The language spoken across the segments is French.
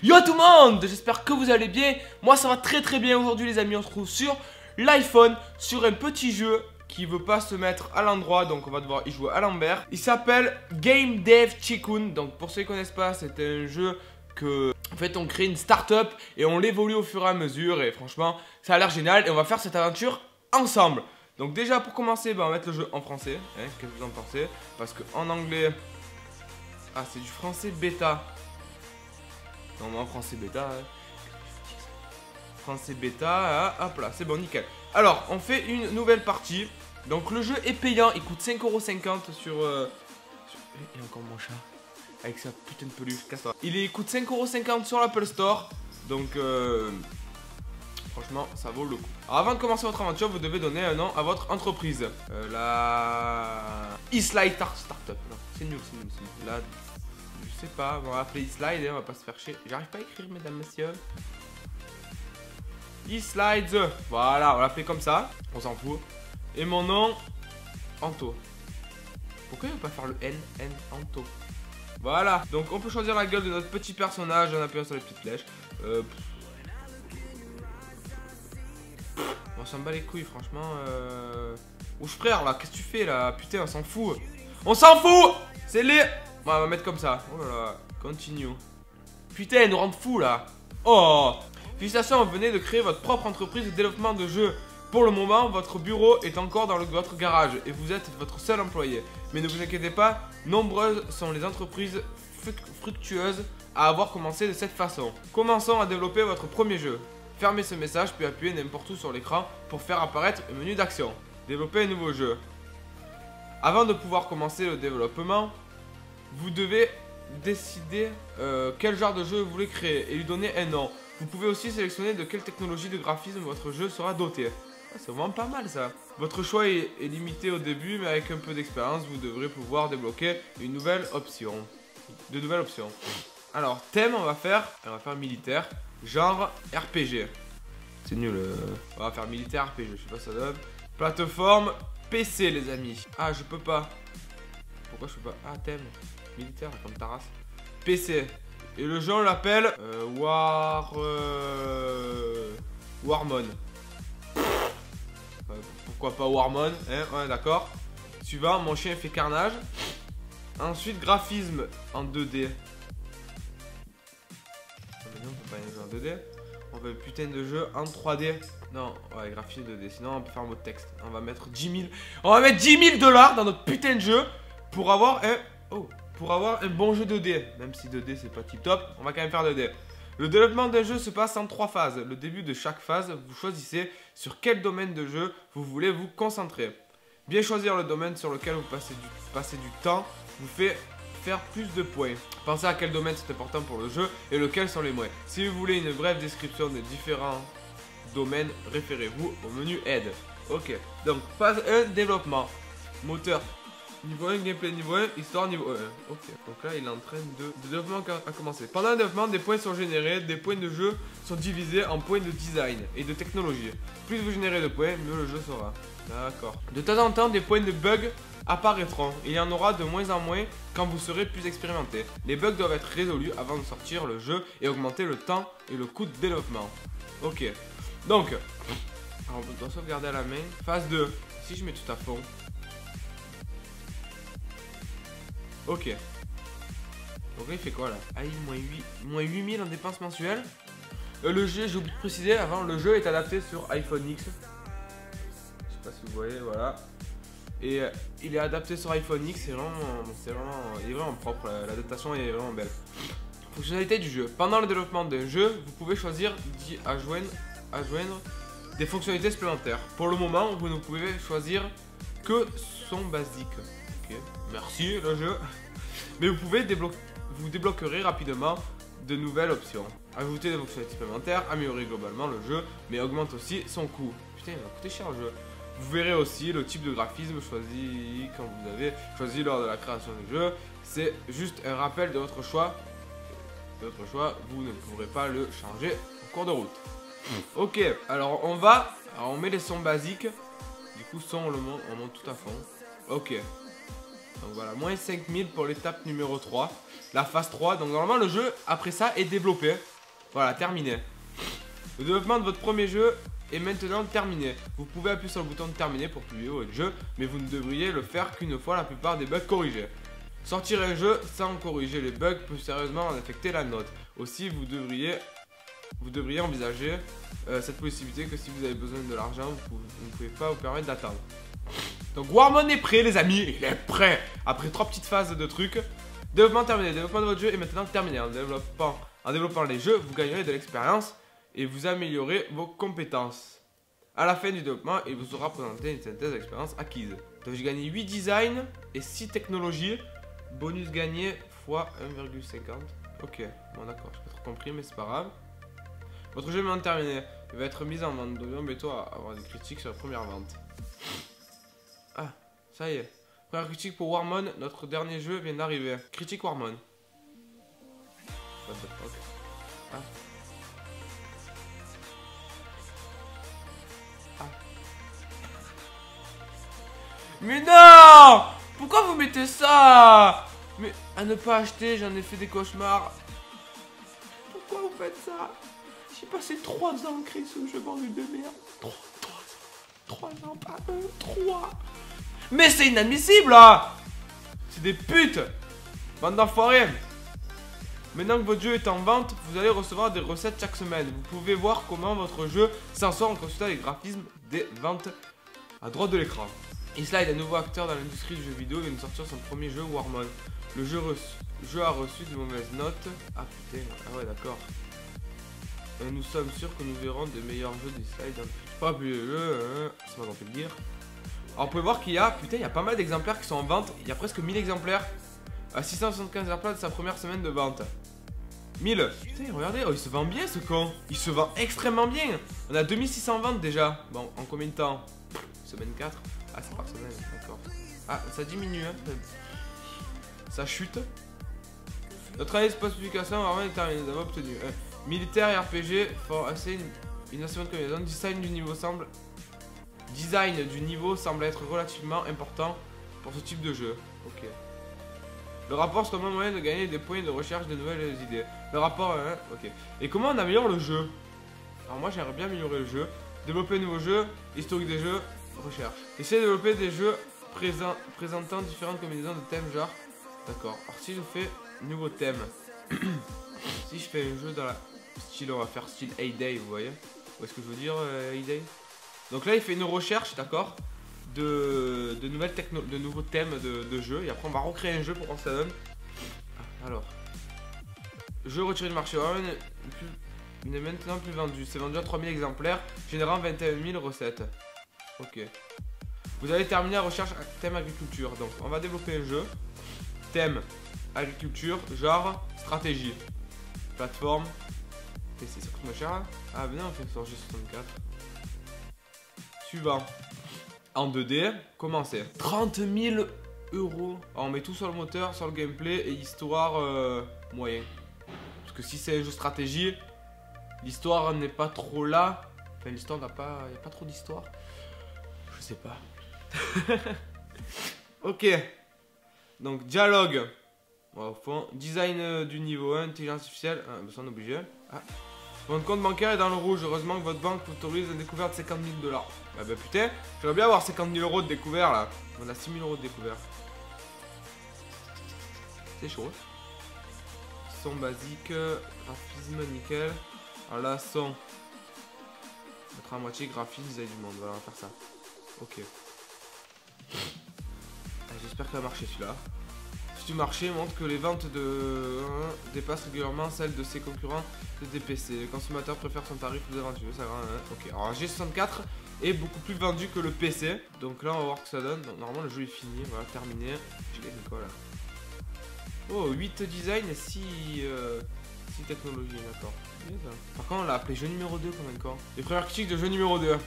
Yo tout le monde, j'espère que vous allez bien. Moi ça va très bien aujourd'hui les amis. On se retrouve sur l'iPhone, sur un petit jeu qui veut pas se mettre à l'endroit, donc on va devoir y jouer à l'envers. Il s'appelle Game Dev Tycoon. Donc pour ceux qui connaissent pas, c'est un jeu que en fait on crée une start-up et on l'évolue au fur et à mesure. Et franchement ça a l'air génial et on va faire cette aventure ensemble. Donc déjà pour commencer, on va mettre le jeu en français, hein, qu'est-ce que vous en pensez? Parce qu'en anglais, ah c'est du français bêta. Non, en français bêta. Français bêta, hop là, c'est bon, nickel. Alors, on fait une nouvelle partie. Donc, le jeu est payant, il coûte 5,50€ sur. Il y a encore mon chat. Avec sa putain de peluche, casse-toi. Il coûte 5,50€ sur l'Apple Store. Donc, franchement, ça vaut le coup. Alors, avant de commencer votre aventure, vous devez donner un nom à votre entreprise. La. E-Slide Startup. Non, c'est nul. La. Je sais pas, on va appeler E-Slide, on va pas se faire chier. J'arrive pas à écrire, mesdames, messieurs. E-Slides. Voilà, on l'a fait comme ça. On s'en fout. Et mon nom, Anto. Pourquoi il ne veut pas faire le N, Anto? Voilà. Donc on peut choisir la gueule de notre petit personnage en appuyant sur les petites flèches. On s'en bat les couilles, franchement. Ouch, frère, là, qu'est-ce que tu fais là? Putain, on s'en fout. On s'en fout. C'est les... Ouais, on va mettre comme ça. Oh là là, continue. Putain, elle nous rend fou là. Oh. Félicitations, vous venez de créer votre propre entreprise de développement de jeux. Pour le moment, votre bureau est encore dans votre garage et vous êtes votre seul employé. Mais ne vous inquiétez pas, nombreuses sont les entreprises fructueuses à avoir commencé de cette façon. Commençons à développer votre premier jeu. Fermez ce message puis appuyez n'importe où sur l'écran pour faire apparaître un menu d'action. Développer un nouveau jeu. Avant de pouvoir commencer le développement, vous devez décider quel genre de jeu vous voulez créer et lui donner un nom. Vous pouvez aussi sélectionner de quelle technologie de graphisme votre jeu sera doté. Ah, c'est vraiment pas mal ça. Votre choix est limité au début, mais avec un peu d'expérience, vous devrez pouvoir débloquer une nouvelle option. De nouvelles options. Alors, thème, on va faire militaire, genre RPG. C'est nul. On va faire militaire RPG, je sais pas ça donne. Plateforme PC, les amis. Ah, je peux pas. Pourquoi je peux pas? Ah, thème. Militaire, comme ta race. PC. Et le jeu on l'appelle Warmon. Pourquoi pas Warmon, hein? Ouais, d'accord. Suivant, mon chien fait carnage. Ensuite, graphisme en 2D. Ah, mais non, on peut pas y jouer en 2D. On veut putain de jeu en 3D. Non, ouais, graphisme 2D. Sinon, on peut faire un mot de texte. On va mettre 10 000. On va mettre 10 000 $ dans notre putain de jeu pour avoir un. Oh! Pour avoir un bon jeu 2D, même si 2D c'est pas tip top, on va quand même faire 2D. Le développement d'un jeu se passe en 3 phases. Le début de chaque phase, vous choisissez sur quel domaine de jeu vous voulez vous concentrer. Bien choisir le domaine sur lequel vous passez du temps vous fait faire plus de points. Pensez à quel domaine c'est important pour le jeu et lequel sont les moins. Si vous voulez une brève description des différents domaines, référez-vous au menu aide. Ok, donc phase 1, développement. Moteur. Niveau 1, gameplay niveau 1, histoire niveau 1. Ok, donc là il est en train de développement à commencer. Pendant le développement, des points sont générés, des points de jeu sont divisés en points de design et de technologie. Plus vous générez de points, mieux le jeu sera. D'accord. De temps en temps, des points de bugs apparaîtront. Il y en aura de moins en moins quand vous serez plus expérimenté. Les bugs doivent être résolus avant de sortir le jeu et augmenter le temps et le coût de développement. Ok. Donc, alors on doit sauvegarder à la main. Phase 2. Si je mets tout à fond. Ok. Donc là il fait quoi là? Ah, moins 8000 en dépenses mensuelles. Le jeu, j'ai oublié de préciser avant, le jeu est adapté sur iPhone X. Je sais pas si vous voyez, voilà. Et il est adapté sur iPhone X, il est vraiment propre, l'adaptation est vraiment belle. Fonctionnalité du jeu. Pendant le développement d'un jeu, vous pouvez choisir d'y joindre des fonctionnalités supplémentaires. Pour le moment, vous ne pouvez choisir que son basique. Ok, merci le jeu. Mais vous débloquerez rapidement de nouvelles options. Ajouter des fonctionnalités supplémentaires, améliorer globalement le jeu, mais augmente aussi son coût. Putain, il va coûter cher le jeu. Vous verrez aussi le type de graphisme choisi quand vous avez choisi lors de la création du jeu. C'est juste un rappel de votre choix. Vous ne pourrez pas le changer en cours de route. Ok, alors on met les sons basiques. Du coup, son on monte tout à fond. Ok. Donc voilà, moins 5000 pour l'étape numéro 3. La phase 3, donc normalement le jeu après ça est développé. Voilà, terminé. Le développement de votre premier jeu est maintenant terminé. Vous pouvez appuyer sur le bouton de terminer pour publier votre jeu, mais vous ne devriez le faire qu'une fois la plupart des bugs corrigés. Sortir un jeu sans corriger les bugs peut sérieusement en affecter la note. Aussi, vous devriez envisager cette possibilité que si vous avez besoin de l'argent, vous ne pouvez pas vous permettre d'attendre. Donc Warmon est prêt les amis, il est prêt. Après 3 petites phases de trucs. Développement terminé, développement de votre jeu est maintenant terminé. En développant les jeux, vous gagnerez de l'expérience et vous améliorez vos compétences. À la fin du développement, il vous sera présenté une synthèse d'expérience acquise. Donc j'ai gagné 8 designs et 6 technologies. Bonus gagné x 1,50. Ok, bon d'accord, j'ai pas trop compris mais c'est pas grave. Votre jeu est maintenant terminé. Il va être mis en vente. Donc bientôt à avoir des critiques sur la première vente. Ah, ça y est. Première critique pour Warmon, notre dernier jeu vient d'arriver. Critique Warmon. What the fuck? Ah. Ah. Mais non! Pourquoi vous mettez ça? Mais à ne pas acheter, j'en ai fait des cauchemars. Pourquoi vous faites ça? J'ai passé 3 ans à créer ce jeu vendu de merde. 3 ans, pas 3. Mais c'est inadmissible là. C'est des putes. Bande d'enfoirés. Maintenant que votre jeu est en vente, vous allez recevoir des recettes chaque semaine. Vous pouvez voir comment votre jeu s'en sort en consultant les graphismes des ventes à droite de l'écran. Islide, un nouveau acteur dans l'industrie du jeu vidéo, vient de sortir son premier jeu Warmon. Le jeu a reçu de mauvaises notes. Ah putain, ah ouais d'accord. Nous sommes sûrs que nous verrons des meilleurs jeux d'Islide. Pas plus le jeu, c'est moi qu'on fait le dire. Alors vous pouvez voir qu'il y a, putain, il y a pas mal d'exemplaires qui sont en vente. Il y a presque 1000 exemplaires. À 675 exemplaires de sa première semaine de vente. 1000. Putain, regardez, oh, il se vend bien ce con. Il se vend extrêmement bien. On a 2600 ventes déjà. Bon, en combien de temps? Semaine 4. Ah, c'est par semaine, d'accord. Ah, ça diminue, hein. Ça chute. Notre analyse post-publication vraiment est terminée. Nous avons obtenu militaire et RPG for assez une assez bonne combinaison. Design du niveau semble être relativement important pour ce type de jeu. Ok. Le rapport c'est un moyen de gagner des points de recherche de nouvelles idées. Le rapport, ok. Et comment on améliore le jeu? Alors moi j'aimerais bien améliorer le jeu. Développer un nouveau jeu, historique des jeux, recherche. Essayer de développer des jeux présentant différentes combinaisons de thèmes genre. D'accord. Alors si je fais nouveau thème. Si je fais un jeu dans la style, on va faire style Hay-Day, vous voyez. Où est-ce que je veux dire Hay-Day? Donc là il fait une recherche, d'accord, de nouveaux thèmes de jeu. Et après on va recréer un jeu pour voir ce que ça donne. Ah, alors. Jeu retiré du marché. Il n'est maintenant plus vendu. C'est vendu à 3000 exemplaires, générant 21 000 recettes. Ok. Vous allez terminer la recherche thème agriculture. Donc on va développer un jeu. Thème agriculture, genre stratégie. Plateforme. PC, ça coûte moins cher là? Ah ben non, on fait sur G64. Suivant. En 2D, commencez. 30 000 €. On met tout sur le moteur, sur le gameplay et histoire moyen. Parce que si c'est un jeu stratégie, l'histoire n'est pas trop là. Enfin, l'histoire n'a pas. Il n'y a pas trop d'histoire. Je sais pas. Ok. Donc, dialogue. Au fond, design du niveau 1, intelligence artificielle, ça on est obligé. Ah. Votre compte bancaire est dans le rouge, heureusement que votre banque vous autorise une découverte de 50 000 $. Ah bah putain, j'aimerais bien avoir 50 000 € de découvert là. On a 6 000 € de découvert. C'est chaud. Son basique, graphisme nickel. Alors là, son. Mettre à moitié graphisme, design du monde, voilà, on va faire ça. Ok. J'espère qu'il va marcher celui-là. Du marché montre que les ventes dépassent régulièrement celles de ses concurrents de DPC. Les consommateurs préfèrent son tarif plus avantageux. Ça va, ok. Alors G64 est beaucoup plus vendu que le PC. Donc là on va voir ce que ça donne. Donc, normalement le jeu est fini. Voilà, terminé. J'ai gagné quoi là? Oh, 8 design et 6 technologies, d'accord. Par contre on l'a appelé jeu numéro 2 combien de temps? Les premières critiques de jeu numéro 2.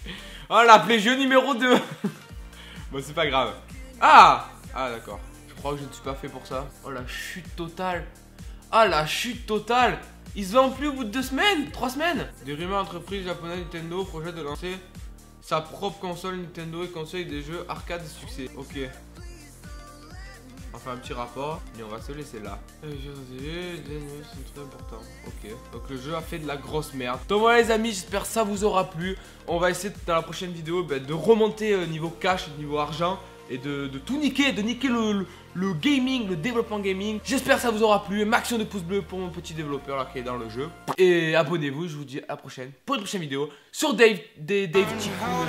Oh, on l'a appelé jeu numéro 2. Bon, c'est pas grave. Ah! Ah d'accord, je crois que je ne suis pas fait pour ça. Oh la chute totale. Ah la chute totale. Ils se vendent plus au bout de 2 semaines, 3 semaines. Des rumeurs entreprises japonaises Nintendo projettent de lancer sa propre console Nintendo et conseille des jeux arcade de succès. Ok. On fait un petit rapport et on va se laisser là. Les animaux sont très importants. Ok. Donc le jeu a fait de la grosse merde. Donc voilà les amis, j'espère que ça vous aura plu. On va essayer dans la prochaine vidéo de remonter niveau cash, niveau argent. Et de tout niquer, de niquer le gaming, le développement gaming. J'espère que ça vous aura plu. Maximum de pouces bleus pour mon petit développeur là qui est dans le jeu. Et abonnez-vous, je vous dis à la prochaine pour une prochaine vidéo sur Dave Ticoun.